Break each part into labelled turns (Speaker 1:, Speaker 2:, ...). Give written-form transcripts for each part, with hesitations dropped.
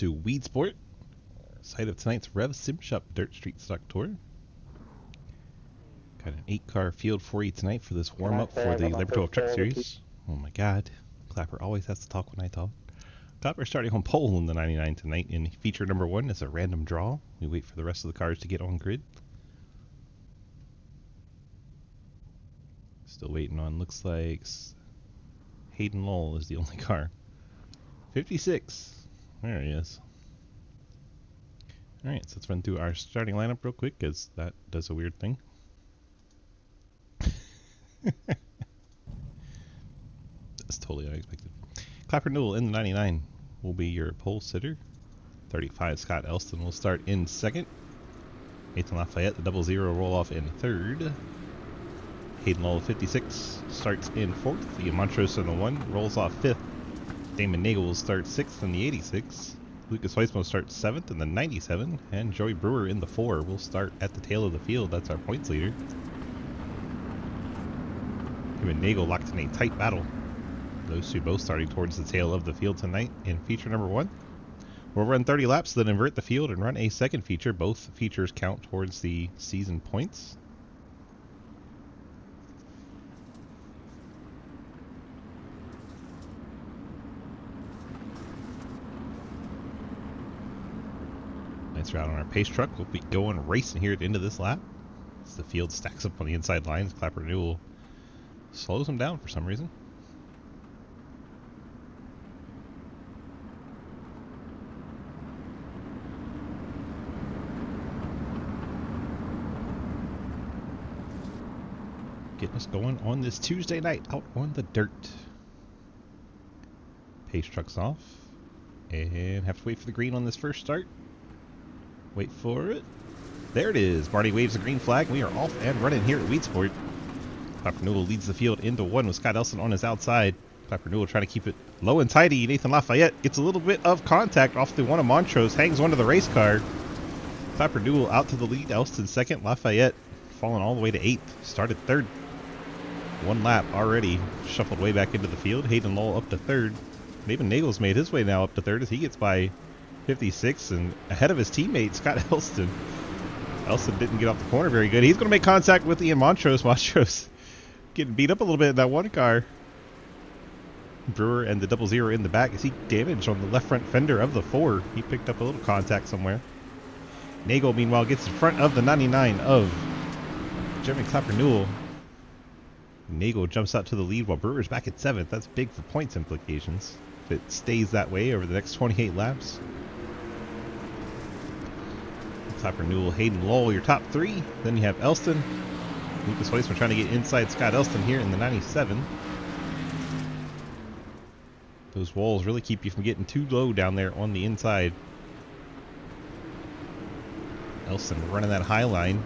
Speaker 1: to Weedsport, site of tonight's Rev Sim Shop Dirt Street Stock Tour. Got an 8-car field for you tonight for this warm-up for the Labor 12 Truck Series. Oh my god, Clapper always has to talk when I talk. Clapper starting on pole in the 99 tonight in feature number 1 is a random draw. We wait for the rest of the cars to get on grid. Still waiting on, looks like Hayden Lowell is the only car. 56. There he is. Alright, so let's run through our starting lineup real quick, because that does a weird thing. That's totally unexpected. Clapper Newell in the 99 will be your pole sitter. 35 Scott Elston will start in second. Nathan Lafayette, the 00 roll off in third. Hayden Lowell, 56, starts in fourth. The Montrose in the 1 rolls off fifth. Damon Nagel will start 6th in the 86. Lucas Weissman will start 7th in the 97. And Joey Brewer in the 4 will start at the tail of the field. That's our points leader. Him and Nagel locked in a tight battle. Those two both starting towards the tail of the field tonight in feature number 1. We'll run 30 laps, then invert the field and run a second feature. Both features count towards the season points. Nice route on our pace truck. We'll be going racing here at the end of this lap. As the field stacks up on the inside lines, Clapper Newell slows him down for some reason. Getting us going on this Tuesday night out on the dirt. Pace truck's off. And have to wait for the green on this first start. Wait for it. There it is. Barney waves the green flag. We are off and running here at Weedsport. Clapper Newell leads the field into 1 with Scott Elson on his outside. Clapper Newell trying to keep it low and tidy. Nathan Lafayette gets a little bit of contact off the one of Montrose. Hangs onto the race car. Clapper Newell out to the lead. Elston second. Lafayette falling all the way to 8th. Started 3rd. 1 lap already. Shuffled way back into the field. Hayden Lowell up to 3rd. David Nagel's made his way now up to 3rd as he gets by 56 and ahead of his teammate Scott Elston. Elston didn't get off the corner very good. He's going to make contact with Ian Montrose. Montrose getting beat up a little bit in that one car. Brewer and the 00 in the back. Is he damaged on the left front fender of the 4? He picked up a little contact somewhere. Nagel meanwhile gets in front of the 99 of Jeremy Clapper Newell. Nagel jumps out to the lead while Brewer's back at 7th. That's big for points implications if it stays that way over the next 28 laps. Clapper Newell, Hayden Lowell, your top 3. Then you have Elston. Lucas Weissman trying to get inside Scott Elston here in the 97. Those walls really keep you from getting too low down there on the inside. Elston running that high line.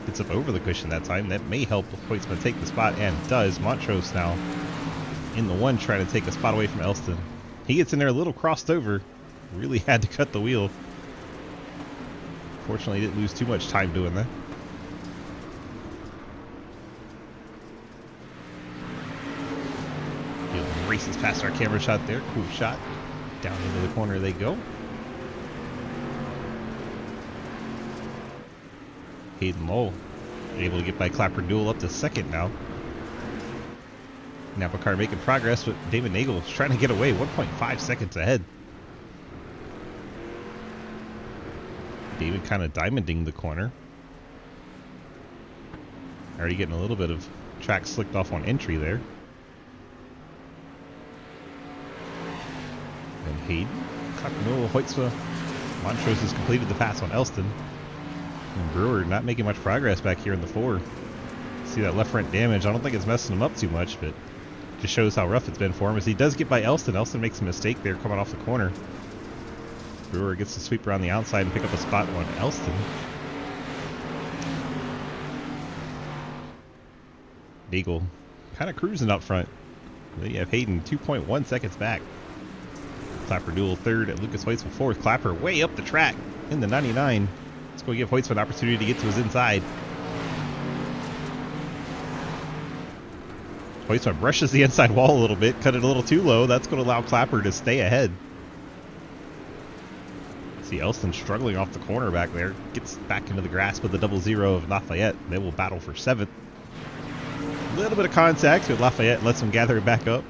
Speaker 1: Gets up over the cushion that time. That may help Weissman take the spot, and does. Montrose now in the 1 trying to take a spot away from Elston. He gets in there a little crossed over. Really had to cut the wheel. Fortunately, didn't lose too much time doing that. He races past our camera shot there. Cool shot. Down into the corner they go. Hayden Lowell able to get by Clapper Newell up to 2nd now. Napa car making progress, but David Nagel is trying to get away. 1.5 seconds ahead. David kind of diamonding the corner. Already getting a little bit of track slicked off on entry there. And Hayden, Clapper Newell, Hoytsma, Montrose has completed the pass on Elston. And Brewer not making much progress back here in the 4. See that left front damage. I don't think it's messing him up too much, but just shows how rough it's been for him as he does get by Elston. Elston makes a mistake there coming off the corner. Brewer gets to sweep around the outside and pick up a spot on Elston. Nagel kind of cruising up front. Then you have Hayden 2.1 seconds back. Clapper Newell 3rd and Lucas Weissman 4th. Clapper way up the track in the 99. Let's go give Hoytsman an opportunity to get to his inside. Hoytsman brushes the inside wall a little bit, cut it a little too low. That's going to allow Clapper to stay ahead. See Elston struggling off the corner back there. Gets back into the grasp of the 00 of Lafayette. They will battle for 7th. A little bit of contact with Lafayette. Lets him gather it back up.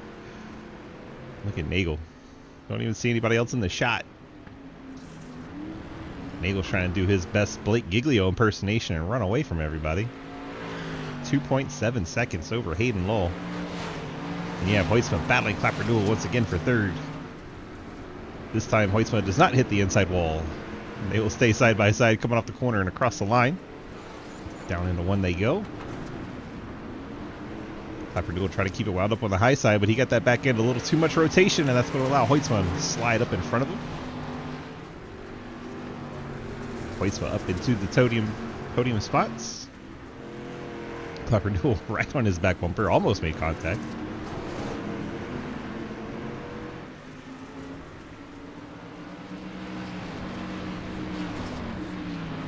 Speaker 1: Look at Nagel. Don't even see anybody else in the shot. Nagel's trying to do his best Blake Giglio impersonation and run away from everybody. 2.7 seconds over Hayden Law. And you have Hoytsma battling Clapper Newell once again for 3rd. This time Hoytsma does not hit the inside wall. And they will stay side by side coming off the corner and across the line. Down into 1 they go. Clapper Newell trying to keep it wound up on the high side, but he got that back end a little too much rotation, and that's going to allow Hoytsma to slide up in front of him. Hoytsma up into the podium spots. Clapper Newell right on his back bumper, almost made contact.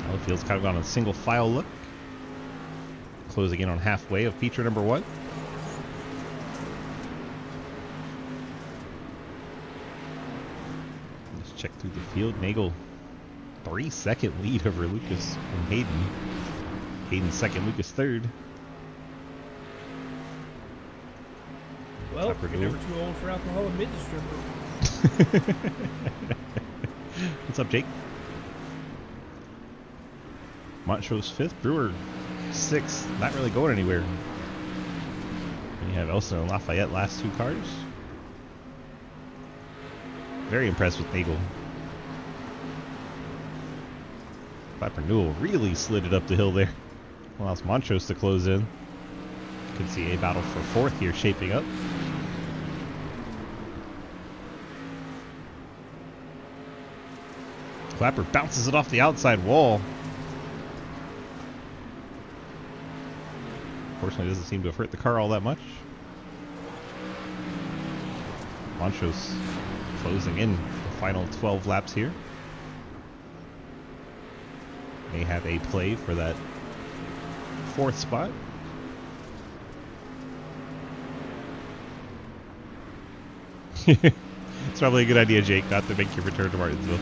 Speaker 1: Now the field's kind of on a single file look. Closing in on halfway of feature number 1. Let's check through the field. Nagel 3-second lead over Lucas and Hayden. Hayden 2nd, Lucas 3rd.
Speaker 2: Well, you're never too old for alcohol and midget stripper.
Speaker 1: What's up, Jake? Montrose 5th, Brewer 6th. Not really going anywhere. And you have Elston and Lafayette last 2 cars. Very impressed with Nagel. Clapper Newell really slid it up the hill there. Allows Montrose to close in. Could see a battle for 4th here shaping up. Clapper bounces it off the outside wall. Fortunately, doesn't seem to have hurt the car all that much. Montrose closing in the final 12 laps here. May have a play for that 4th spot. It's probably a good idea, Jake, not to make your return to Martinsville.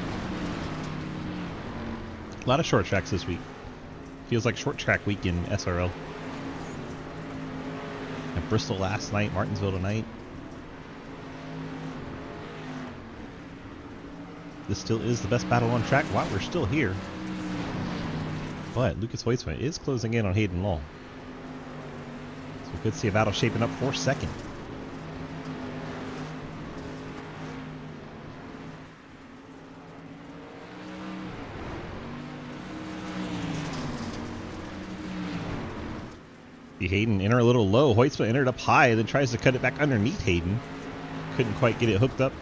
Speaker 1: A lot of short tracks this week. Feels like short track week in SRL. And Bristol last night, Martinsville tonight. This still is the best battle on track while we're still here. But Lucas Hoytsma is closing in on Hayden Law. So we could see a battle shaping up for 2nd. The Hayden enter a little low. Hoytsma entered up high, then tries to cut it back underneath Hayden. Couldn't quite get it hooked up.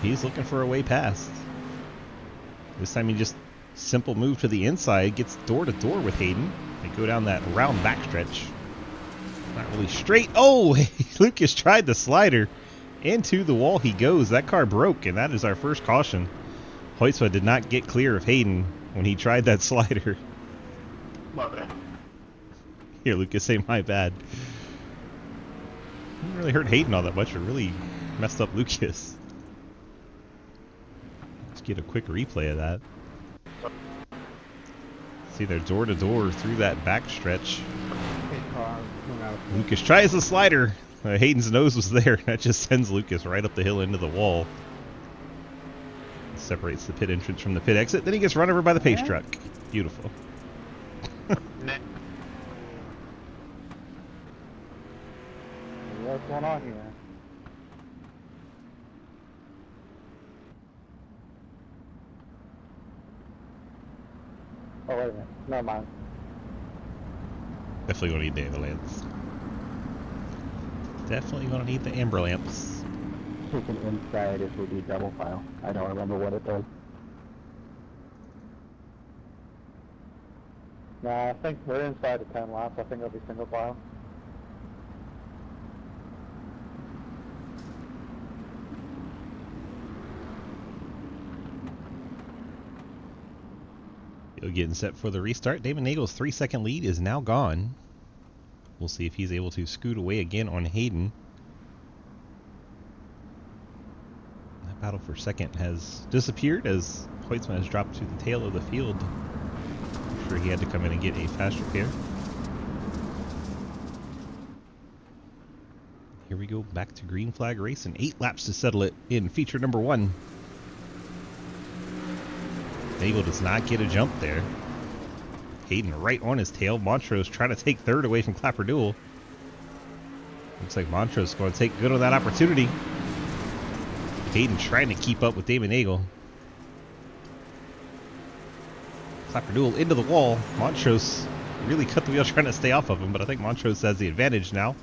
Speaker 1: He's looking for a way past. This time he just simple move to the inside, gets door to door with Hayden. They go down that round backstretch. Not really straight. Oh, Lucas tried the slider. Into the wall he goes. That car broke, and that is our first caution. Hoytsma did not get clear of Hayden when he tried that slider.
Speaker 3: My bad.
Speaker 1: Here, Lucas, say my bad. Didn't really hurt Hayden all that much. It really messed up Lucas. Let's get a quick replay of that. See, they're door to door through that backstretch. Lucas tries the slider. Hayden's nose was there. That just sends Lucas right up the hill into the wall. Separates the pit entrance from the pit exit. Then he gets run over by the pace truck. Beautiful.
Speaker 3: What's going on here? Oh, wait a minute. Never mind.
Speaker 1: Definitely gonna need the ambulance. Definitely gonna need the amber lamps.
Speaker 3: Taking inside, it would be double file. I don't remember what it does. Nah, I think we're inside the 10 laps. I think it'll be single file.
Speaker 1: He'll getting set for the restart. Damon Nagel's 3-second lead is now gone. We'll see if he's able to scoot away again on Hayden. That battle for second has disappeared as Hoytsman has dropped to the tail of the field. I'm sure he had to come in and get a fast repair. Here we go, back to green flag race and 8 laps to settle it in feature number 1. Nagel does not get a jump there. Hayden right on his tail. Montrose trying to take third away from Clapperdoodle. Looks like Montrose going to take good on that opportunity. Hayden trying to keep up with Damon Nagel. Clapperdoodle into the wall. Montrose really cut the wheel trying to stay off of him, but I think Montrose has the advantage now.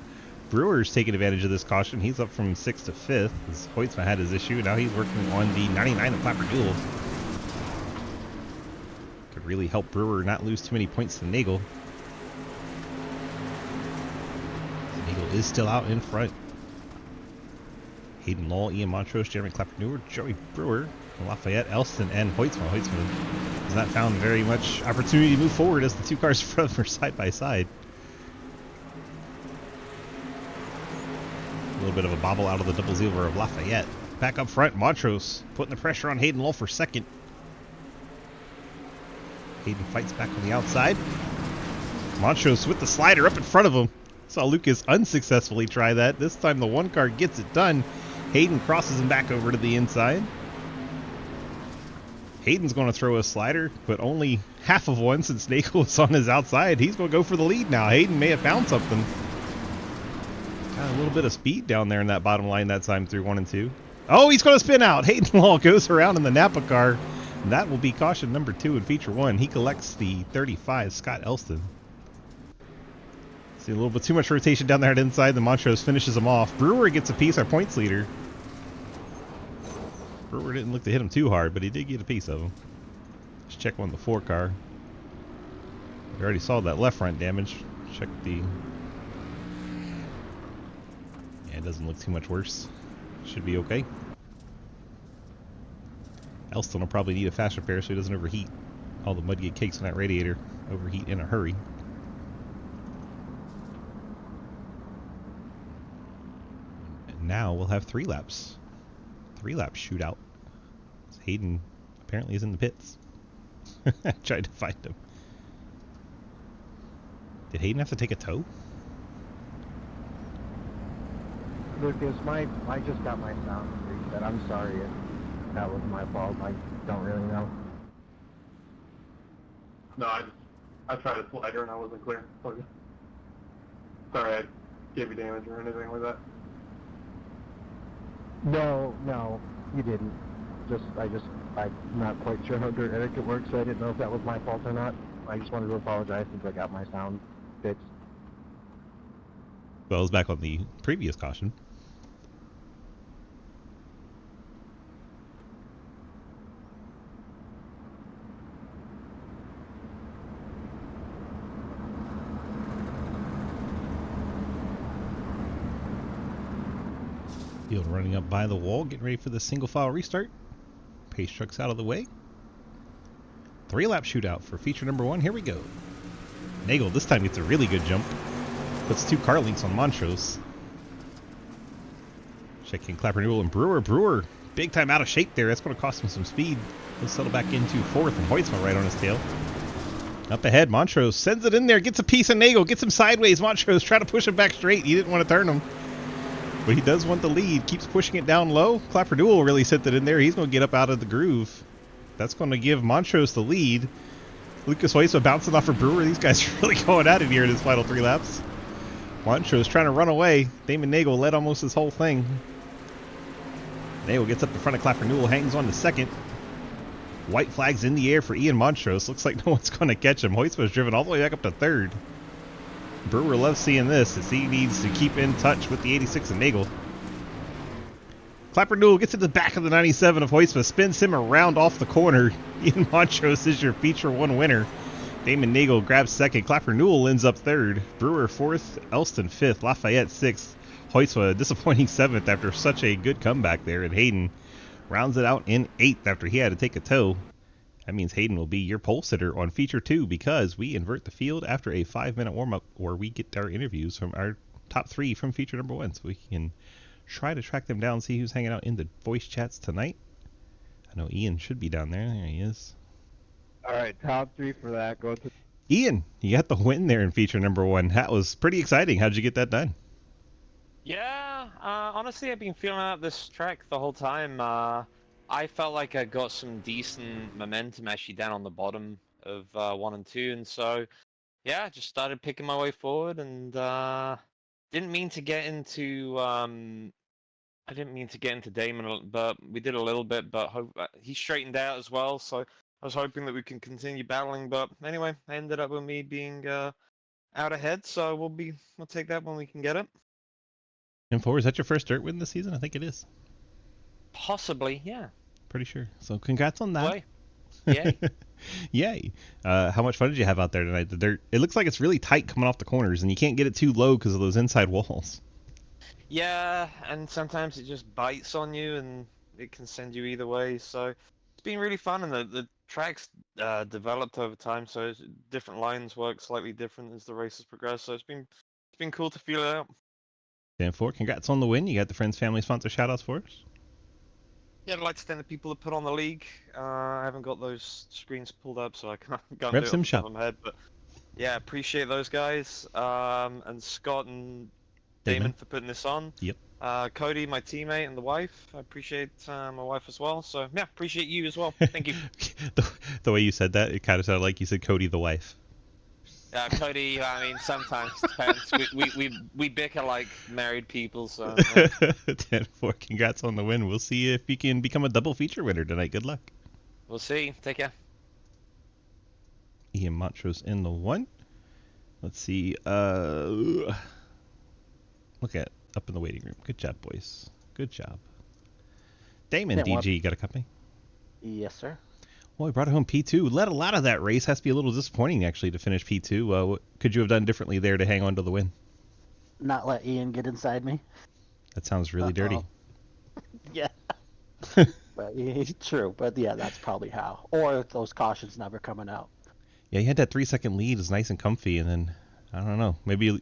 Speaker 1: Brewer's taking advantage of this caution. He's up from 6th to 5th. As Hoytsman had his issue. Now he's working on the 99 of Clapperdoodle. Could really help Brewer not lose too many points to Nagel. Nagel is still out in front. Hayden Law, Ian Montrose, Jeremy Clapperdoodle, Joey Brewer, Lafayette, Elston, and Hoytsman. Hoytsman has not found very much opportunity to move forward as the two cars in front of him are side by side. A little bit of a bobble out of the double silver of Lafayette. Back up front, Montrose putting the pressure on Hayden Law for second. Hayden fights back on the outside. Montrose with the slider up in front of him. Saw Lucas unsuccessfully try that. This time the one car gets it done. Hayden crosses him back over to the inside. Hayden's going to throw a slider, but only half of one since Nagel was on his outside. He's going to go for the lead now. Hayden may have found something. Got a little bit of speed down there in that bottom line that time through 1 and 2. Oh, he's going to spin out. Hayden Law goes around in the Napa car. And that will be caution number 2 in feature 1. He collects the 35, Scott Elston. See a little bit too much rotation down there at inside. The Montrose finishes him off. Brewer gets a piece, our points leader. Brewer didn't look to hit him too hard, but he did get a piece of him. Let's check on the 4 car. We already saw that left front damage. Check the... Yeah, it doesn't look too much worse. Should be okay. Elston will probably need a fast repair so he doesn't overheat. All the mud get cakes in that radiator. Overheat in a hurry. And now we'll have 3 laps. 3-lap shootout. Hayden apparently is in the pits. I tried to find him. Did Hayden have to take a tow?
Speaker 3: Lucas, I just got my sound reset. I'm sorry if that was my fault. I don't really know.
Speaker 4: No, I tried a slider and I wasn't clear. Okay. Sorry, I gave you damage or anything like that.
Speaker 3: No, you didn't. I'm not quite sure how dirt etiquette works, so I didn't know if that was my fault or not. I just wanted to apologize since I got my sound fixed.
Speaker 1: Well, I was back on the previous caution. Field running up by the wall, getting ready for the single file restart. Pace truck's out of the way. 3-lap shootout for feature number 1. Here we go. Nagel this time gets a really good jump. Puts 2 car links on Montrose. Checking Clapperdoodle and Brewer. Brewer, big time out of shape there. That's going to cost him some speed. He'll settle back into 4th, and Hoytsman right on his tail. Up ahead, Montrose sends it in there, gets a piece of Nagel, gets him sideways. Montrose trying to push him back straight. He didn't want to turn him. But he does want the lead. Keeps pushing it down low. Clapperdoodle really sent it in there. He's going to get up out of the groove. That's going to give Montrose the lead. Lucas Hoytsman bouncing off of Brewer. These guys are really going at it here in his final 3 laps. Montrose trying to run away. Damon Nagel led almost his whole thing. Nagel gets up in front of Clapperdoodle, hangs on to 2nd. White flags in the air for Ian Montrose. Looks like no one's going to catch him. Hoytsman's driven all the way back up to 3rd. Brewer loves seeing this as he needs to keep in touch with the 86 of Nagel. Clapperdoodle gets to the back of the 97 of Hoytsman, spins him around off the corner. Ian Montrose is your feature 1 winner. Damon Nagel grabs 2nd. Clapperdoodle ends up 3rd. Brewer 4th. Elston 5th. Lafayette 6th. Hoytsman a disappointing 7th after such a good comeback there. And Hayden rounds it out in 8th after he had to take a tow. That means Hayden will be your pole sitter on feature 2 because we invert the field after a 5-minute warm-up where we get our interviews from our top 3 from feature number 1 so we can try to track them down, see who's hanging out in the voice chats tonight. I know Ian should be down there. There he is.
Speaker 3: All right, top 3 for that. Go to
Speaker 1: Ian, you got the win there in feature number 1. That was pretty exciting. How'd you get that done?
Speaker 5: Yeah, honestly, I've been feeling out this track the whole time. I felt like I got some decent momentum actually down on the bottom of 1 and 2, and so yeah, just started picking my way forward, and didn't mean to get into I didn't mean to get into Damon, but we did a little bit. But he straightened out as well, so I was hoping that we can continue battling. But anyway, I ended up with me being out ahead, so we'll take that when we can get it.
Speaker 1: And 4, is that your first dirt win this season? I think it is.
Speaker 5: Possibly, yeah.
Speaker 1: Pretty sure. So congrats on that.
Speaker 5: Boy. Yay.
Speaker 1: Yay. How much fun did you have out there tonight? The dirt, it looks like it's really tight coming off the corners, and you can't get it too low because of those inside walls.
Speaker 5: Yeah, and sometimes it just bites on you, and it can send you either way. So it's been really fun, and the tracks developed over time, so different lines work slightly different as the races progress. So it's been cool to feel it out.
Speaker 1: Dan 4, congrats on the win. You got the friends, family, sponsor shoutouts for us?
Speaker 5: Yeah, I'd like to thank the people that put on the league. I haven't got those screens pulled up, so I can't do
Speaker 1: Rev
Speaker 5: it
Speaker 1: Sim
Speaker 5: off the top
Speaker 1: Shop.
Speaker 5: of my head. But yeah, appreciate those guys. And Scott and Damon for putting this on.
Speaker 1: Yep.
Speaker 5: Cody, my teammate, and the wife. I appreciate my wife as well. So yeah, appreciate you as well. Thank you.
Speaker 1: The way you said that, it kind of sounded like you said Cody the wife.
Speaker 5: Cody, I mean, sometimes depends. We bicker like married people, so.
Speaker 1: 10-4, congrats on the win. We'll see if you can become a double feature winner tonight. Good luck.
Speaker 5: We'll see. Take care.
Speaker 1: Ian Montrose in the 1. Let's see. Look at up in the waiting room. Good job, boys. Good job. Damon, DG, you got a copy?
Speaker 6: Yes, sir.
Speaker 1: Well, we brought it home P2. Led a lot of that race. Has to be a little disappointing, actually, to finish P2. What could you have done differently there to hang on to the win?
Speaker 6: Not let Ian get inside me.
Speaker 1: That sounds really dirty.
Speaker 6: Yeah. But true. But yeah, that's probably how. Or those cautions never coming out.
Speaker 1: Yeah, you had that 3-second lead. It's nice and comfy, and then I don't know. Maybe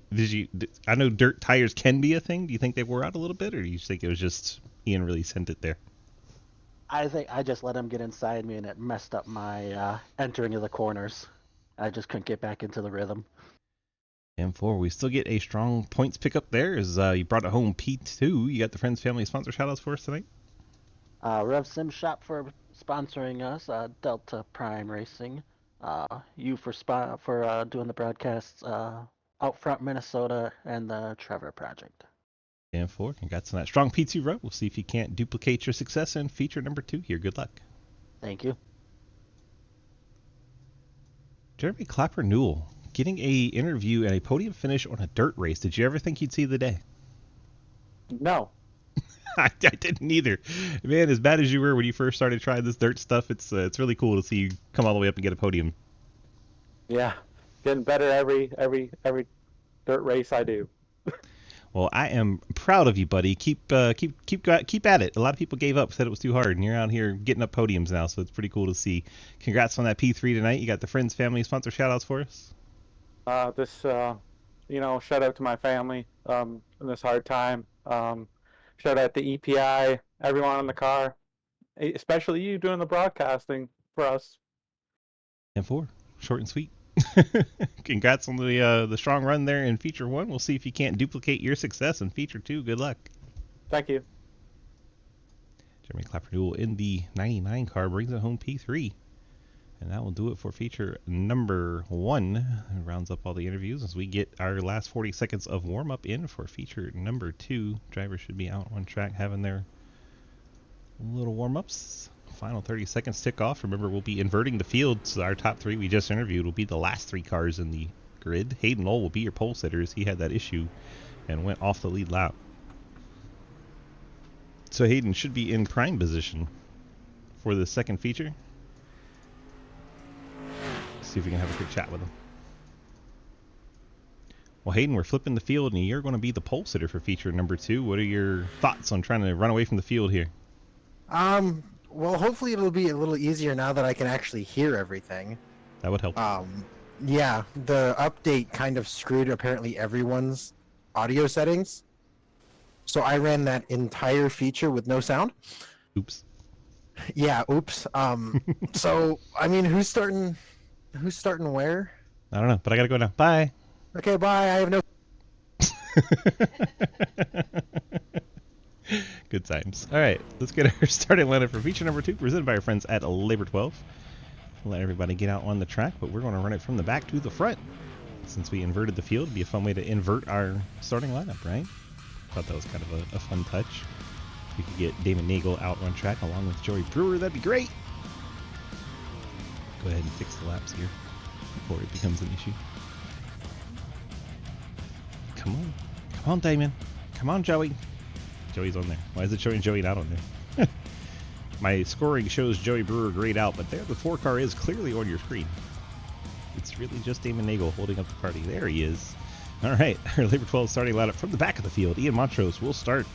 Speaker 1: I know dirt tires can be a thing. Do you think they wore out a little bit, or do you think it was just Ian really sent it there?
Speaker 6: I think I just let him get inside me, and it messed up my entering of the corners. I just couldn't get back into the rhythm.
Speaker 1: And 4, we still get a strong points pickup there as you brought it home P2. You got the friends, family, sponsor shoutouts for us tonight?
Speaker 6: Rev Sim Shop for sponsoring us. Delta Prime Racing. You for doing the broadcasts. Out Front Minnesota and the Trevor Project.
Speaker 1: And 4, congrats on that strong P2 row. We'll see if you can't duplicate your success in feature number 2 here. Good luck.
Speaker 6: Thank you.
Speaker 1: Jeremy Clapper Newell, getting a interview and a podium finish on a dirt race. Did you ever think you'd see the day?
Speaker 7: No.
Speaker 1: I didn't either. Man, as bad as you were when you first started trying this dirt stuff, it's really cool to see you come all the way up and get a podium.
Speaker 7: Yeah, getting better every dirt race I do.
Speaker 1: Well, I am proud of you, buddy. Keep at it. A lot of people gave up, said it was too hard, and you're out here getting up podiums now, so it's pretty cool to see. Congrats on that P3 tonight. You got the friends, family, sponsor shout-outs for us?
Speaker 7: Shout out to my family in this hard time. Shout out to EPI, everyone in the car, especially you doing the broadcasting for us.
Speaker 1: And 4, short and sweet. Congrats on the strong run there in feature 1. We'll see if you can't duplicate your success in feature 2. Good luck.
Speaker 7: Thank you.
Speaker 1: Jeremy Clapper Newell in the 99 car brings it home P3. And that will do it for feature number 1. It rounds up all the interviews as we get our last 40 seconds of warm-up in for feature number 2. Drivers should be out on track having their little warm-ups. Final 30 seconds tick off. Remember, we'll be inverting the field, so our top 3 we just interviewed will be the last 3 cars in the grid. Hayden Lowell will be your pole sitters. He had that issue and went off the lead lap. So Hayden should be in prime position for the second feature. See if we can have a quick chat with him. Well, Hayden, we're flipping the field, and you're going to be the pole sitter for feature number 2. What are your thoughts on trying to run away from the field here?
Speaker 8: Well, hopefully it'll be a little easier now that I can actually hear everything.
Speaker 1: That would help.
Speaker 8: Yeah, the update kind of screwed apparently everyone's audio settings. So I ran that entire feature with no sound.
Speaker 1: Oops.
Speaker 8: Yeah, oops. So I mean, who's starting where?
Speaker 1: I don't know, but I gotta go now. Bye.
Speaker 8: Okay, bye. I have no.
Speaker 1: Good times. All right, let's get our starting lineup for feature number 2, presented by our friends at Labor 12. Let everybody get out on the track, but we're going to run it from the back to the front. Since we inverted the field, it'd be a fun way to invert our starting lineup, right? Thought that was kind of a fun touch. If we could get Damon Nagel out on track along with Joey Brewer, that'd be great. Go ahead and fix the laps here before it becomes an issue. Come on. Come on, Damon. Come on, Joey. Joey's on there. Why is it showing Joey not on there? My scoring shows Joey Brewer grayed out, but there the 4 car is clearly on your screen. It's really just Damon Nagel holding up the party. There he is. All right, our Labor 12 starting lineup from the back of the field. Ian Montrose will start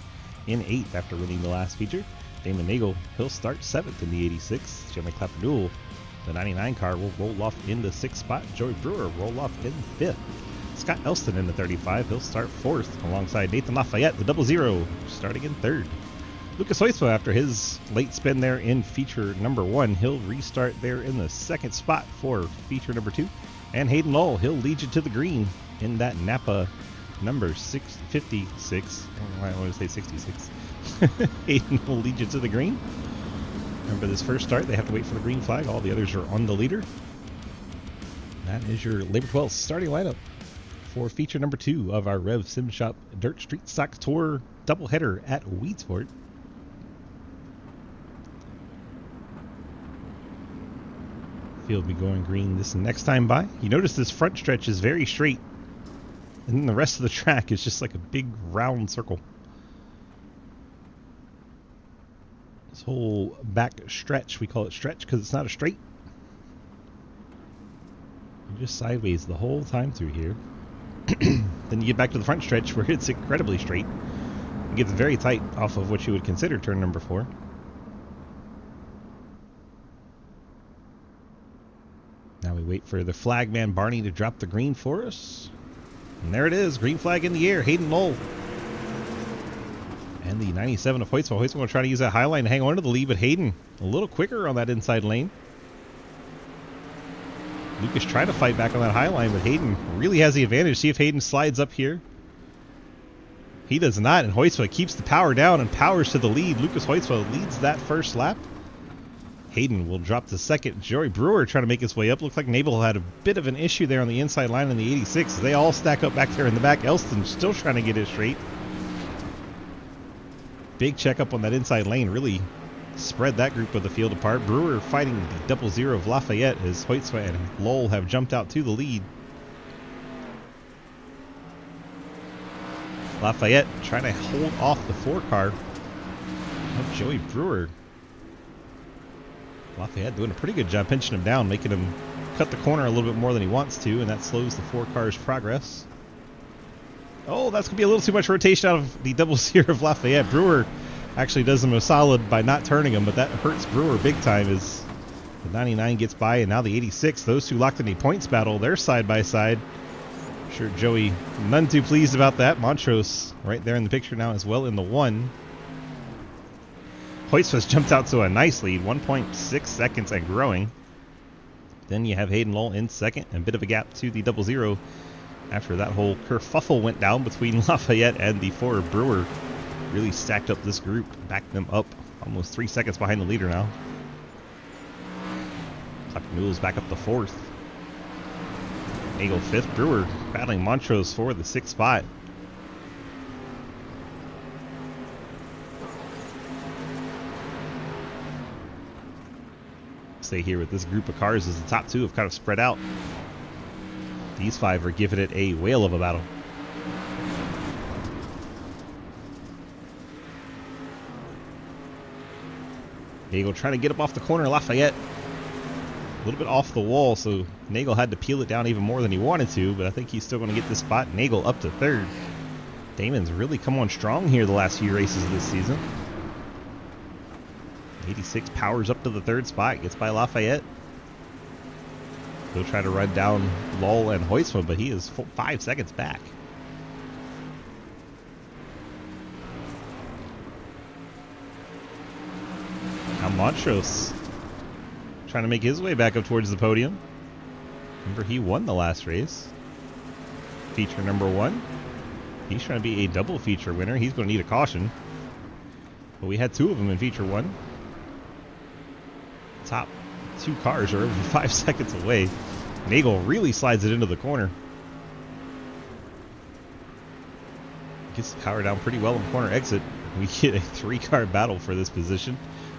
Speaker 1: in 8th after winning the last feature. Damon Nagel, he'll start 7th in the 86. Jeremy Clapperdool, the 99 car, will roll off in the 6th spot. Joey Brewer roll off in 5th. Scott Elston in the 35, he'll start 4th alongside Nathan Lafayette, the 00, starting in 3rd. Lucas Hoytsma, after his late spin there in feature number 1, he'll restart there in the 2nd spot for feature number 2. And Hayden Lowell, he'll lead you to the green in that Napa number 656. I want to say 66. Hayden will lead you to the green. Remember this first start, they have to wait for the green flag. All the others are on the leader. That is your Labor 12 starting lineup for feature number 2 of our Rev Sim Shop Dirt Street Stock Tour doubleheader at Weedsport. Field be going green this next time by. You notice this front stretch is very straight, and then the rest of the track is just like a big round circle. This whole back stretch, we call it stretch because it's not a straight. You're just sideways the whole time through here. Then you get back to the front stretch where it's incredibly straight. It gets very tight off of what you would consider turn number 4. Now we wait for the flagman Barney to drop the green for us. And there it is, green flag in the air, Hayden Lowell. And the 97 of Hoytsma. Hoytsma going to try to use that high line to hang on to the lead, but Hayden a little quicker on that inside lane. Lucas trying to fight back on that high line, but Hayden really has the advantage. See if Hayden slides up here. He does not, and Hoytsma keeps the power down and powers to the lead. Lucas Hoytsma leads that first lap. Hayden will drop to second. Joey Brewer trying to make his way up. Looks like Nabel had a bit of an issue there on the inside line in the 86. They all stack up back there in the back. Elston still trying to get it straight. Big checkup on that inside lane. Really spread that group of the field apart. Brewer fighting the 00 of Lafayette as Hoytsma and Lowell have jumped out to the lead. Lafayette trying to hold off the 4 car of Joey Brewer. Lafayette doing a pretty good job pinching him down, making him cut the corner a little bit more than he wants to, and that slows the 4 car's progress. Oh, that's going to be a little too much rotation out of the 00 of Lafayette. Brewer actually does him a solid by not turning him, but that hurts Brewer big time as the 99 gets by, and now the 86. Those two locked in a points battle. They're side by side. I'm sure Joey none too pleased about that. Montrose right there in the picture now as well in the 1. Hoytsma's jumped out to a nice lead, 1.6 seconds and growing. Then you have Hayden Lowell in second, and a bit of a gap to the 00 after that whole kerfuffle went down between Lafayette and the 4 Brewer. Really stacked up this group, backed them up almost 3 seconds behind the leader now. Clapperdool's back up the 4th. Nagel 5th. Brewer battling Montrose for the 6th spot. Stay here with this group of cars as the top 2 have kind of spread out. These 5 are giving it a whale of a battle. Nagel trying to get up off the corner. Lafayette a little bit off the wall, so Nagel had to peel it down even more than he wanted to, but I think he's still going to get this spot. Nagel up to 3rd. Damon's really come on strong here the last few races of this season. 86 powers up to the 3rd spot, gets by Lafayette. He'll try to run down Lowell and Hoytsma, but he is 5 seconds back. Montrose trying to make his way back up towards the podium. Remember, he won the last race. Feature number 1. He's trying to be a double feature winner. He's going to need a caution. But we had 2 of them in feature 1. Top 2 cars are over 5 seconds away. Nagel really slides it into the corner. Gets the power down pretty well in corner exit. We get a 3-car battle for this position.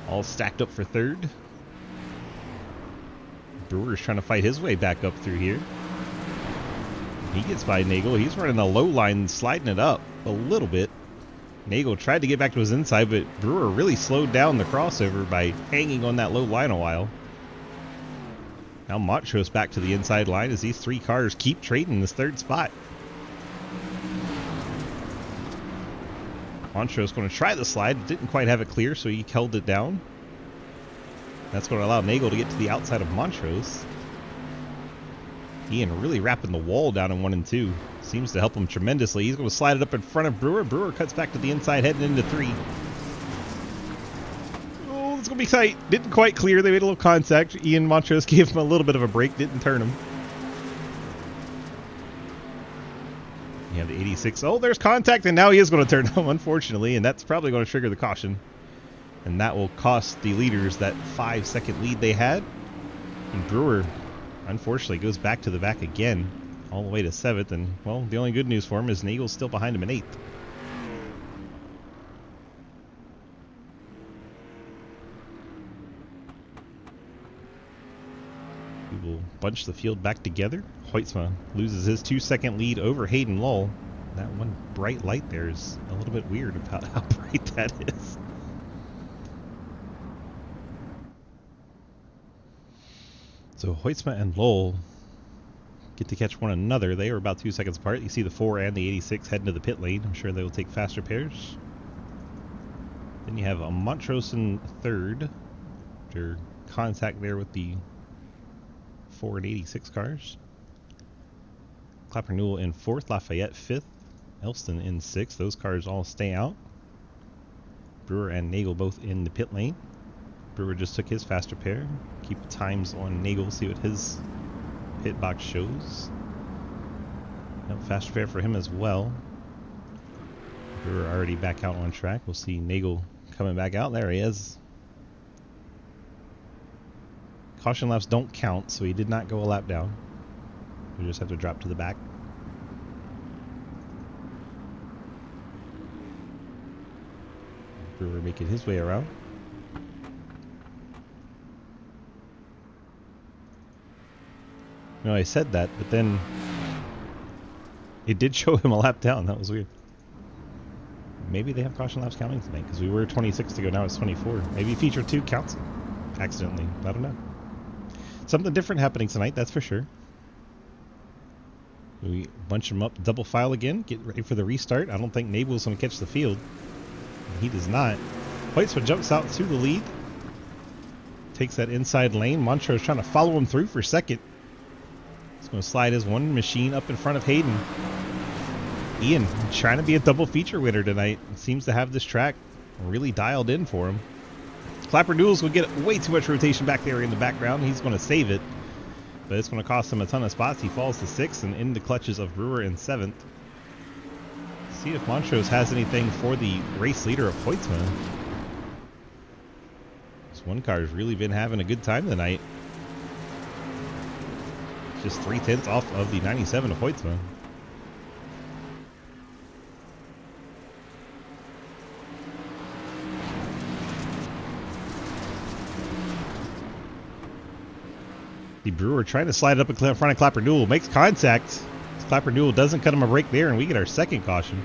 Speaker 1: All stacked up for 3rd. Brewer's trying to fight his way back up through here. He gets by Nagel. He's running a low line, sliding it up a little bit. Nagel tried to get back to his inside, but Brewer really slowed down the crossover by hanging on that low line a while. Now Montrose back to the inside line as these 3 cars keep trading this 3rd spot. Montrose going to try the slide. Didn't quite have it clear, so he held it down. That's going to allow Nagel to get to the outside of Montrose. Ian really wrapping the wall down in 1 and 2. Seems to help him tremendously. He's going to slide it up in front of Brewer. Brewer cuts back to the inside, heading into 3. Oh, it's going to be tight. Didn't quite clear. They made a little contact. Ian Montrose gave him a little bit of a break. Didn't turn him. You have the 86. Oh, there's contact, and now he is going to turn him, unfortunately, and that's probably going to trigger the caution. And that will cost the leaders that 5-second lead they had. And Brewer, unfortunately, goes back to the back again, all the way to 7th. And, well, the only good news for him is Nagel's still behind him in 8th. We will bunch the field back together. Hoytsma loses his 2-second lead over Hayden Lull. That one bright light there is a little bit weird about how bright that is. So Hoytsma and Lull get to catch one another. They are about 2 seconds apart. You see the 4 and the 86 heading to the pit lane. I'm sure they will take faster pairs. Then you have a Montrose in 3rd. After contact there with the 4 and 86 cars. Clapper Newell in 4th. Lafayette 5th. Elston in 6th. Those cars all stay out. Brewer and Nagel both in the pit lane. Brewer just took his faster pair. Keep times on Nagel, see what his pit box shows. Yep, faster pair for him as well. Brewer already back out on track. We'll see Nagel coming back out. There he is. Caution laps don't count, so he did not go a lap down. We just have to drop to the back. Brewer making his way around. No, I said that, but then it did show him a lap down. That was weird. Maybe they have caution laps counting tonight, because we were 26 to go, now it's 24. Maybe feature 2 counts accidentally. I don't know. Something different happening tonight, that's for sure. We bunch them up, double file again, get ready for the restart. I don't think Nagel's going to catch the field. He does not. Hoytsma jumps out to the lead. Takes that inside lane. Montrose trying to follow him through for 2nd. He's going to slide his one machine up in front of Hayden. Ian trying to be a double feature winner tonight. Seems to have this track really dialed in for him. Clapper Newells will get way too much rotation back there in the background. He's going to save it, but it's going to cost him a ton of spots. He falls to 6th and in the clutches of Brewer in 7th. See if Montrose has anything for the race leader of Hoytsma. This one car has really been having a good time tonight. Just 3/10 off of the 97 of Hoytsma. The Brewer trying to slide it up in front of Clapper Newell. Makes contact. Clapper Newell doesn't cut him a break there, and we get our 2nd caution.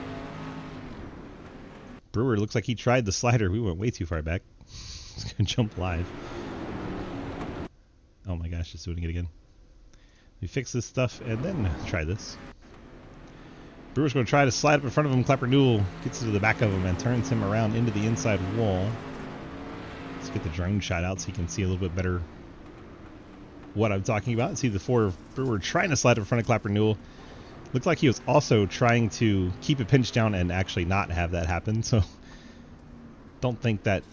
Speaker 1: Brewer looks like he tried the slider. We went way too far back. He's going to jump live. Oh my gosh, just doing it again. We fix this stuff and then try this. Brewer's going to try to slide up in front of him. Clapper Newell gets to the back of him and turns him around into the inside wall. Let's get the drone shot out so you can see a little bit better what I'm talking about. See the 4 of Brewer trying to slide up in front of Clapper Newell. Looked like he was also trying to keep it pinched down and actually not have that happen. So don't think that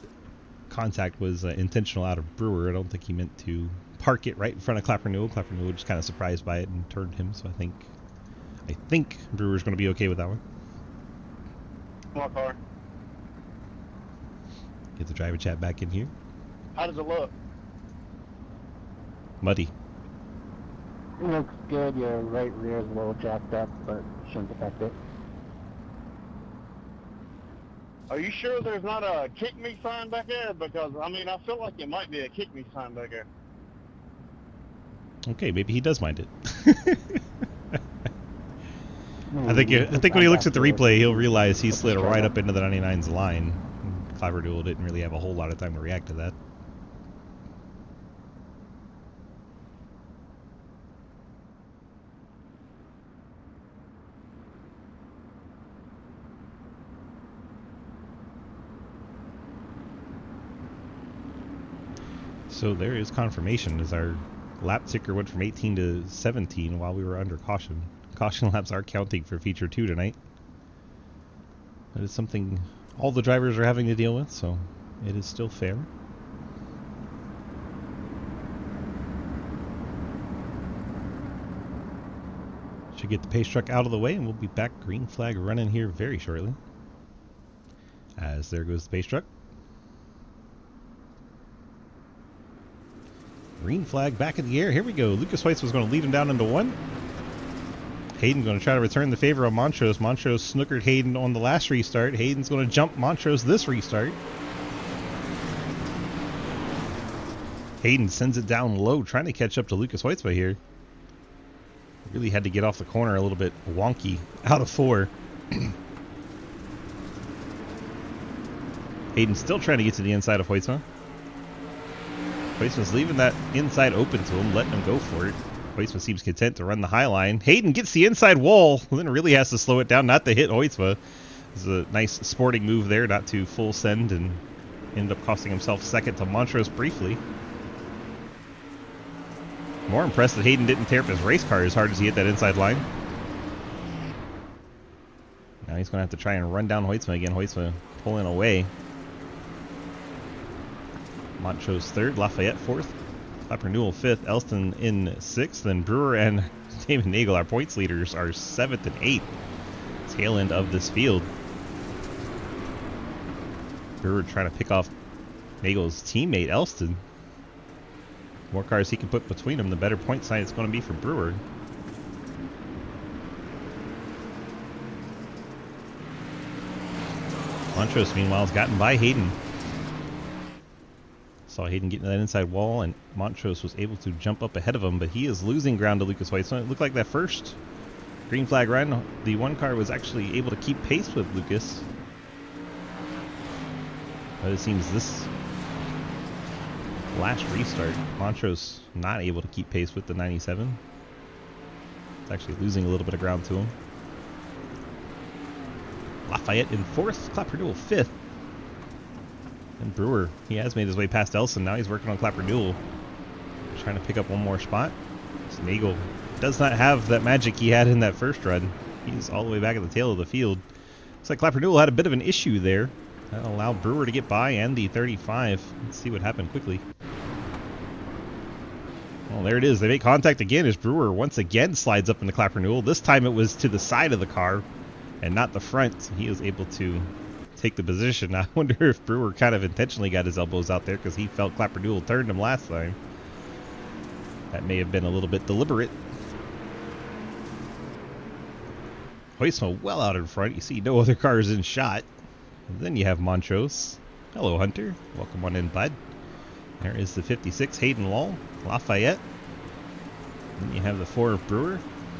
Speaker 1: contact was intentional out of Brewer. I don't think he meant to park it right in front of Clapper Newell. Clapper Newell was just kind of surprised by it and turned him. So I think Brewer's going to be okay with that one.
Speaker 9: My car.
Speaker 1: Get the driver chat back in here.
Speaker 9: How does it look?
Speaker 1: Muddy.
Speaker 3: It looks good. Your right rear is a little jacked up, but shouldn't affect it.
Speaker 9: Are you sure there's not a kick me sign back there? Because, I mean, I feel like it might be a kick me sign back there.
Speaker 1: Okay, maybe he does mind it. I think when he looks at the replay, he'll realize he slid right up into the 99's line. Clapper Newell didn't really have a whole lot of time to react to that. So there is confirmation as our lap ticker went from 18 to 17 while we were under caution. Caution laps are counting for feature 2 tonight. That is something all the drivers are having to deal with, so it is still fair. Should get the pace truck out of the way and we'll be back green flag running here very shortly. As there goes the pace truck. Green flag back in the air. Here we go. Lucas Weitz was going to lead him down into 1. Hayden going to try to return the favor on Montrose. Montrose snookered Hayden on the last restart. Hayden's going to jump Montrose this restart. Hayden sends it down low, trying to catch up to Lucas Weitz by here. Really had to get off the corner a little bit wonky. Out of 4. Hayden still trying to get to the inside of Hoytsma. Hoytsma's leaving that inside open to him, letting him go for it. Hoytsma seems content to run the high line. Hayden gets the inside wall, then really has to slow it down not to hit Hoytsma. This is a nice sporting move there, not to full send, and ended up costing himself second to Montrose briefly. More impressed that Hayden didn't tear up his race car as hard as he hit that inside line. Now he's going to have to try and run down Hoytsma again. Hoytsma pulling away. Montrose 3rd, Lafayette 4th, Clapper Newell 5th, Elston in 6th, then Brewer and David Nagel, our points leaders, are 7th and 8th. Tail end of this field. Brewer trying to pick off Nagel's teammate, Elston. The more cars he can put between them, the better point sign it's going to be for Brewer. Montrose, meanwhile, has gotten by Hayden. Saw Hayden getting that inside wall, and Montrose was able to jump up ahead of him, but he is losing ground to Lucas Weitz. So it looked like that first green flag run, the one car was actually able to keep pace with Lucas. But it seems this last restart, Montrose not able to keep pace with the 97. It's actually losing a little bit of ground to him. Lafayette in 4th, Clapper Newell 5th. And Brewer, he has made his way past Elson. Now he's working on Clapper Newell. Trying to pick up one more spot. Nagel does not have that magic he had in that first run. He's all the way back at the tail of the field. Looks like Clapper Newell had a bit of an issue there. That allowed Brewer to get by and the 35. Let's see what happened quickly. Well, there it is. They make contact again as Brewer once again slides up into Clapper Newell. This time it was to the side of the car and not the front. So he was able to take the position. I wonder if Brewer kind of intentionally got his elbows out there because he felt Clapper Newell turned him last time. That may have been a little bit deliberate. Hoytsma well out in front. You see no other cars in shot. And then you have Montrose. Hello, Hunter. Welcome on in, bud. There is the 56, Hayden Wall, Lafayette. Then you have the 4 of Brewer.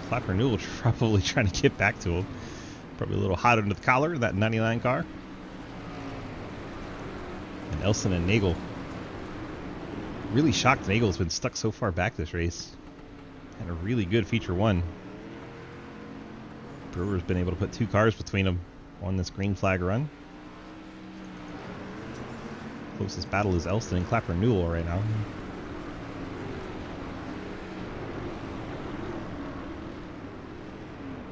Speaker 1: Clapper Newell probably trying to get back to him. Probably a little hot under the collar, that 99 car. And Elson and Nagel. Really shocked Nagel's been stuck so far back this race. Had a really good feature 1. Brewer's been able to put 2 cars between them on this green flag run. Closest battle is Elston and Clapper Newell right now.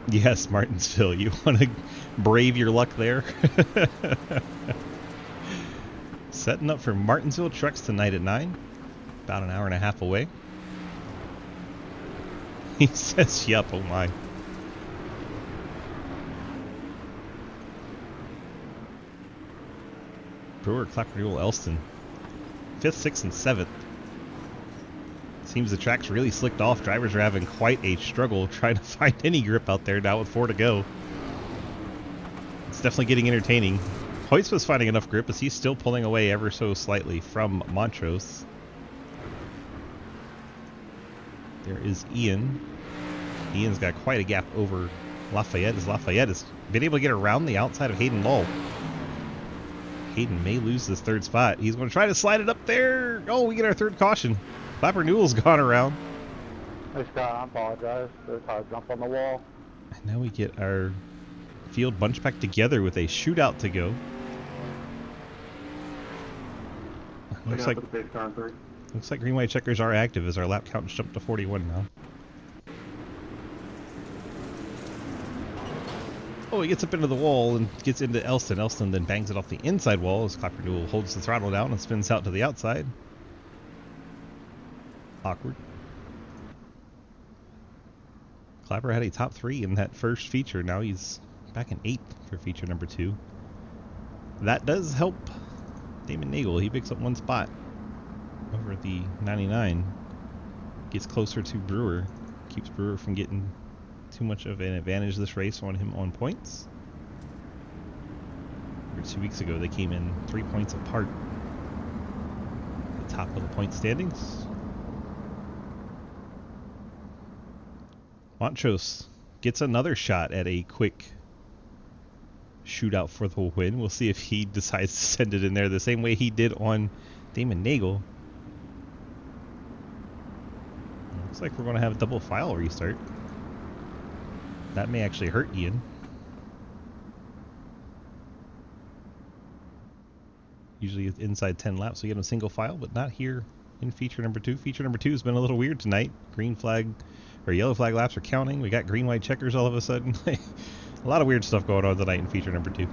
Speaker 1: Yes, Martinsville, you want to brave your luck there? Setting up for Martinsville Trucks tonight at 9. About an hour and a half away. He says, yup, oh my. Brewer, Clapper Newell, Elston. 5th, 6th, and 7th. Seems the track's really slicked off. Drivers are having quite a struggle trying to find any grip out there now with 4 to go. It's definitely getting entertaining. Hoyts was finding enough grip as he's still pulling away ever so slightly from Montrose. There is Ian. Ian's got quite a gap over Lafayette as Lafayette has been able to get around the outside of Hayden Lull. Hayden may lose this 3rd spot. He's going to try to slide it up there. Oh, we get our 3rd caution. Clapper Newell's gone around.
Speaker 7: Hey Scott, I apologize. There's how I jumped on the wall.
Speaker 1: And now we get our field bunched back together with a shootout to go. Looks like green white checkers are active as our lap count jumped to 41 now. Oh, he gets up into the wall and gets into Elston. Elston then bangs it off the inside wall as Clapper Newell holds the throttle down and spins out to the outside. Awkward. Clapper had a top 3 in that first feature. Now he's back in 8th for feature number 2. That does help Damon Nagel. He picks up 1 spot over the 99. Gets closer to Brewer. Keeps Brewer from getting too much of an advantage this race on him on points. 2 weeks ago they came in 3 points apart at the top of the point standings. Montrose gets another shot at a quick shootout for the win. We'll see if he decides to send it in there the same way he did on Damon Nagel. Looks like we're going to have a double file restart. That may actually hurt Ian. Usually it's inside 10 laps, so you get a single file, but not here in feature number 2. Feature number 2 has been a little weird tonight. Green flag or yellow flag laps are counting. We got green white checkers all of a sudden. A lot of weird stuff going on tonight in feature number 2.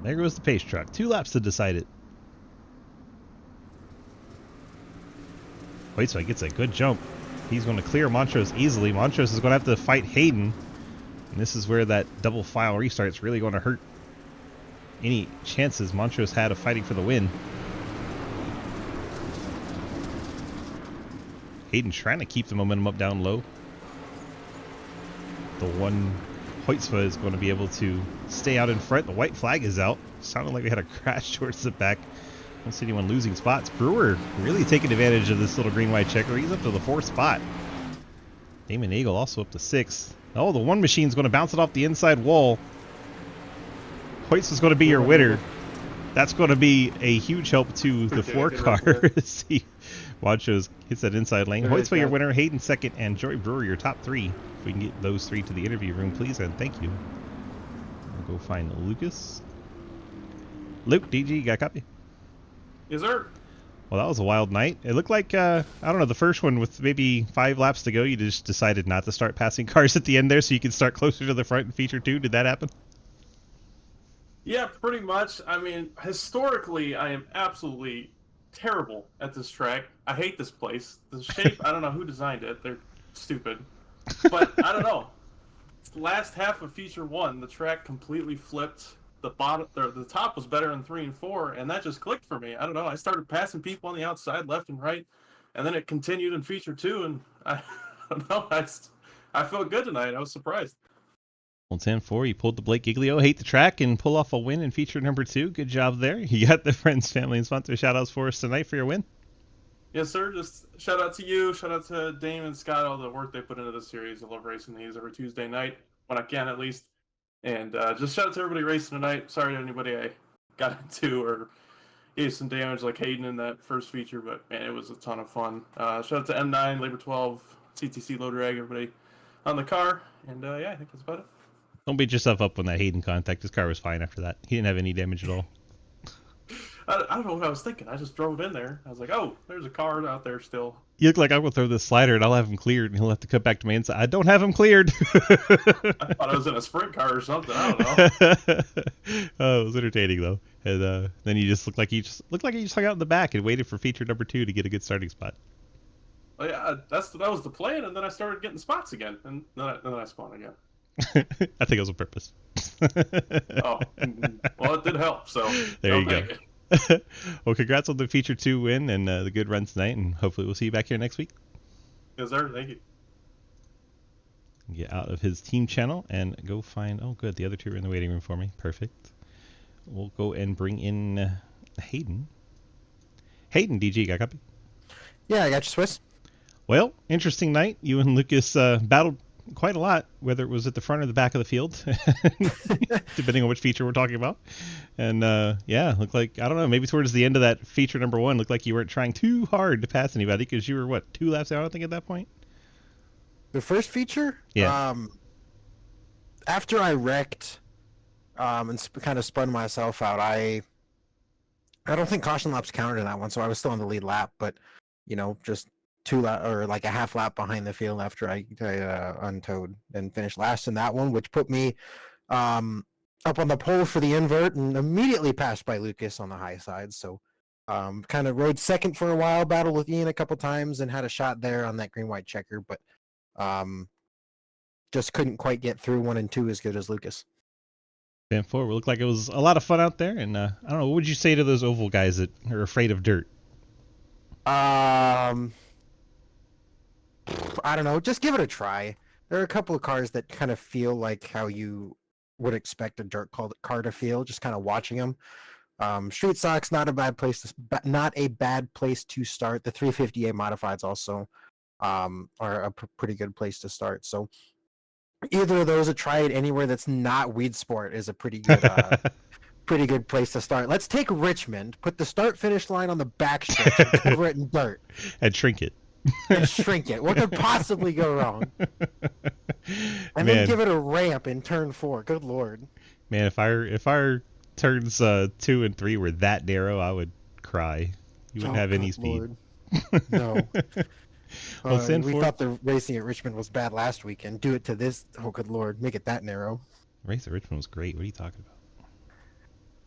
Speaker 1: There goes the pace truck. 2 laps to decide it. Weidspike gets a good jump. He's going to clear Montrose easily. Montrose is going to have to fight Hayden. And this is where that double file restart is really going to hurt any chances Montrose had of fighting for the win. Hayden trying to keep the momentum up down low. The one Hoytsva is going to be able to stay out in front. The white flag is out. Sounded like we had a crash towards the back. Don't see anyone losing spots. Brewer really taking advantage of this little green-white checker. He's up to the 4th spot. Damon Nagel also up to 6th. Oh, the one machine's going to bounce it off the inside wall. Hoyts is going to be your winner. That's going to be a huge help to the 4 car. See, Montrose hits that inside lane. Hoyts your winner. Hayden 2nd, and Joey Brewer your top 3. If we can get those 3 to the interview room, please, and thank you. I'll go find Lucas. Luke, DG, you got a copy?
Speaker 4: Yes, sir.
Speaker 1: Well, that was a wild night. It looked like, I don't know, the first one with maybe 5 laps to go, you just decided not to start passing cars at the end there so you could start closer to the front in feature 2. Did that happen?
Speaker 4: Yeah, pretty much. I mean, historically, I am absolutely terrible at this track. I hate this place. The shape, I don't know who designed it. They're stupid. But I don't know. The last half of feature 1, the track completely flipped. The bottom, the top was better in 3 and 4, and that just clicked for me. I don't know. I started passing people on the outside, left and right, and then it continued in feature 2, and I don't know. I felt good tonight. I was surprised.
Speaker 1: Well, 10-4, you pulled the Blake Giglio, hate the track, and pull off a win in feature number 2. Good job there. You got the friends, family, and sponsor shout-outs for us tonight for your win.
Speaker 4: Yes, sir. Just shout out to you. Shout out to Dame and Scott, all the work they put into this series. I love racing these every Tuesday night, when I can at least. And just shout out to everybody racing tonight. Sorry to anybody I got into or gave some damage like Hayden in that first feature, but man, it was a ton of fun. Shout out to M9, Labor 12, CTC Low Drag, everybody on the car. And yeah, I think that's about it.
Speaker 1: Don't beat yourself up on that Hayden contact. His car was fine after that. He didn't have any damage at all.
Speaker 4: I don't know what I was thinking. I just drove in there. I was like, oh, there's a car out there still.
Speaker 1: You look like I'm gonna throw this slider and I'll have him cleared, and he'll have to cut back to me and say, "I don't have him cleared."
Speaker 4: I thought I was in a sprint car or something. I don't know.
Speaker 1: Oh, it was entertaining though. And then you just looked like you just hung out in the back and waited for feature number 2 to get a good starting spot.
Speaker 4: Well, yeah, that was the plan, and then I started getting spots again, and then I spawned again.
Speaker 1: I think it was on purpose.
Speaker 4: Oh, well, it did help. So
Speaker 1: There
Speaker 4: I'll
Speaker 1: you go.
Speaker 4: take it.
Speaker 1: Well, congrats on the feature 2 win and the good run tonight, and hopefully we'll see you back here next week.
Speaker 4: Yes, sir. Thank you.
Speaker 1: Get out of his team channel and go find. Oh, good. The other 2 are in the waiting room for me. Perfect. We'll go and bring in Hayden. Hayden, DG, got a copy?
Speaker 8: Yeah, I got you, Swiss.
Speaker 1: Well, interesting night. You and Lucas battled quite a lot, whether it was at the front or the back of the field, depending on which feature we're talking about. And yeah, looked like, I don't know, maybe towards the end of that feature number 1, looked like you weren't trying too hard to pass anybody because you were, what, 2 laps out, I think, at that point?
Speaker 8: The first feature?
Speaker 1: Yeah.
Speaker 8: After I wrecked and kind of spun myself out, I don't think caution laps counted in that one, so I was still on the lead lap, but, you know, just 2 lap or like a half lap behind the field after I untowed and finished last in that one, which put me up on the pole for the invert and immediately passed by Lucas on the high side. So kind of rode second for a while, battled with Ian a couple times and had a shot there on that green-white checker, but just couldn't quite get through 1 and 2 as good as Lucas.
Speaker 1: Fan 4, it looked like it was a lot of fun out there, and I don't know, what would you say to those oval guys that are afraid of dirt?
Speaker 8: I don't know. Just give it a try. There are a couple of cars that kind of feel like how you would expect a dirt car to feel. Just kind of watching them. Street Stock's not a bad place to start. The 350A modifieds also are a pretty good place to start. So either of those, try it anywhere that's not Weedsport is a pretty good place to start. Let's take Richmond, put the start-finish line on the backstretch, and cover it in dirt.
Speaker 1: And shrink it.
Speaker 8: And shrink it. What could possibly go wrong? And then give it a ramp in turn 4. Good lord.
Speaker 1: Man, if our turns 2 and 3 were that narrow, I would cry. You wouldn't have any speed.
Speaker 8: Lord. No.
Speaker 1: Well,
Speaker 8: we thought the racing at Richmond was bad last weekend. Do it to this. Oh, good lord. Make it that narrow.
Speaker 1: Race at Richmond was great. What are you talking about?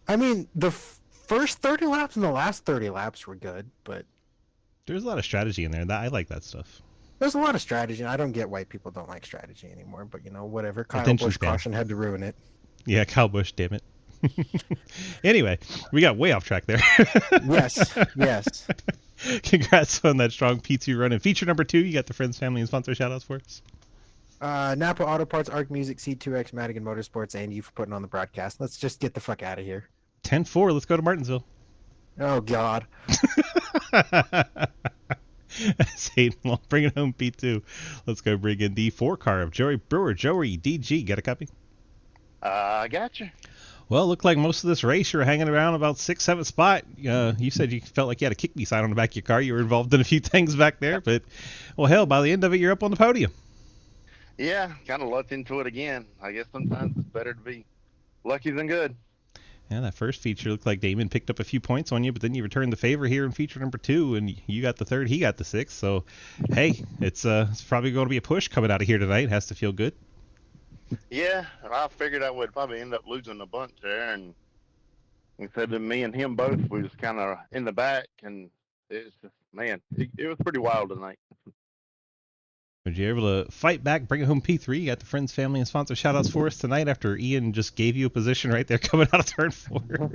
Speaker 8: I mean, the first 30 laps and the last 30 laps were good, but
Speaker 1: there's a lot of strategy in there. I like that stuff.
Speaker 8: There's a lot of strategy. I don't get why people don't like strategy anymore, but you know, whatever. Kyle Busch caution had to ruin it.
Speaker 1: Yeah, Kyle Busch, damn it. Anyway, we got way off track there.
Speaker 8: Yes.
Speaker 1: Congrats on that strong P2 run. And feature number 2, you got the friends, family, and sponsor shout-outs for us.
Speaker 8: Napa Auto Parts, Arc Music, C2X, Madigan Motorsports, and you for putting on the broadcast. Let's just get the fuck out of here.
Speaker 1: 10-4, let's go to Martinsville.
Speaker 8: Oh, God.
Speaker 1: Hayden, well, bring it home, P2. Let's go bring in the 4 car of Joey Brewer. Joey, DG, got a copy?
Speaker 9: I got you.
Speaker 1: Well, it looked like most of this race you were hanging around about 6th, 7th spot. You said you felt like you had a kick me sign on the back of your car. You were involved in a few things back there, but, well, hell, by the end of it, you're up on the podium.
Speaker 9: Yeah, kind of lucked into it again. I guess sometimes it's better to be lucky than good.
Speaker 1: Yeah, that first feature looked like Damon picked up a few points on you, but then you returned the favor here in feature number 2, and you got the 3rd, he got the 6th. So, hey, it's probably going to be a push coming out of here tonight. It has to feel good.
Speaker 9: Yeah, I figured I would probably end up losing a bunch there, and instead of me and him both, we was kind of in the back, and it's just, man, it was pretty wild tonight.
Speaker 1: Were you able to fight back, bring it home P3? You got the friends, family, and sponsor shout-outs for us tonight after Ian just gave you a position right there coming out of turn 4.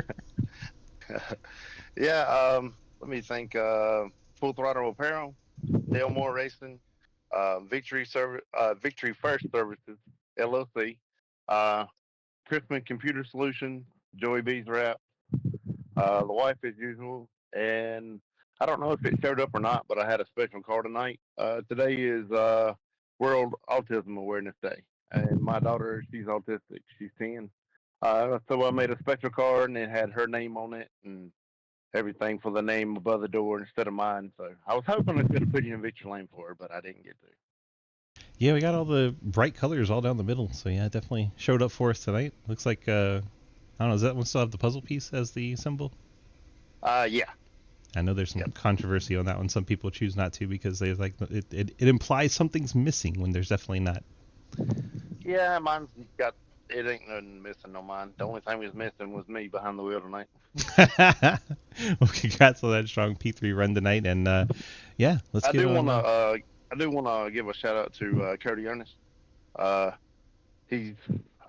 Speaker 9: Yeah, let me think. Full Throttle Apparel, Delmore Racing, Victory First Services, LLC, Crispin Computer Solutions, Joey B's Wrap, the wife as usual, and I don't know if it showed up or not, but I had a special call tonight. Today is World Autism Awareness Day, and my daughter, she's autistic. She's 10. So I made a special card, and it had her name on it and everything for the name above the door instead of mine. So I was hoping I could have put you in victory lane for her, but I didn't get to.
Speaker 1: Yeah, we got all the bright colors all down the middle, so yeah, it definitely showed up for us tonight. Looks like, I don't know, does that one still have the puzzle piece as the symbol?
Speaker 9: Yeah.
Speaker 1: I know there's some
Speaker 9: Yep.
Speaker 1: controversy on that one. Some people choose not to because they like it implies something's missing when there's definitely not.
Speaker 9: Yeah, mine's got. It ain't nothing missing on mine. The only thing was missing was me behind the wheel tonight.
Speaker 1: Well, congrats on that strong P3 run tonight, and yeah, let's
Speaker 9: I
Speaker 1: get
Speaker 9: do
Speaker 1: on.
Speaker 9: want to. I do want to give a shout out to Cody Ernest. Uh, he's.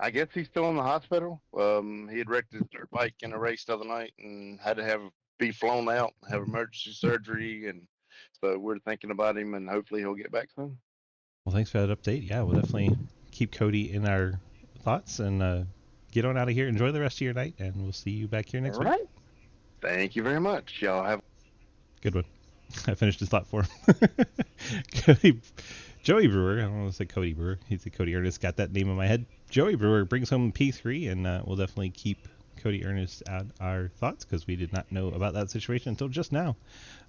Speaker 9: I guess he's still in the hospital. He had wrecked his dirt bike in a race the other night and had to be flown out, have emergency surgery, and so we're thinking about him, and hopefully he'll get back soon.
Speaker 1: Well, thanks for that update. Yeah, we'll definitely keep Cody in our thoughts, and get on out of here. Enjoy the rest of your night, and we'll see you back here next
Speaker 9: All
Speaker 1: week.
Speaker 9: right. Thank you very much. Y'all have.
Speaker 1: Good one. I finished his thought for him. Joey Brewer, I don't want to say Cody Brewer. He's a Cody Ernest. Got that name in my head. Joey Brewer brings home P3, and we'll definitely keep Cody Ernest at our thoughts because we did not know about that situation until just now.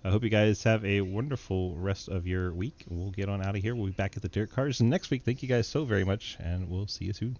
Speaker 1: I hope you guys have a wonderful rest of your week. We'll get on out of here. We'll be back at the Dirt Cars next week. Thank you guys so very much, and we'll see you soon.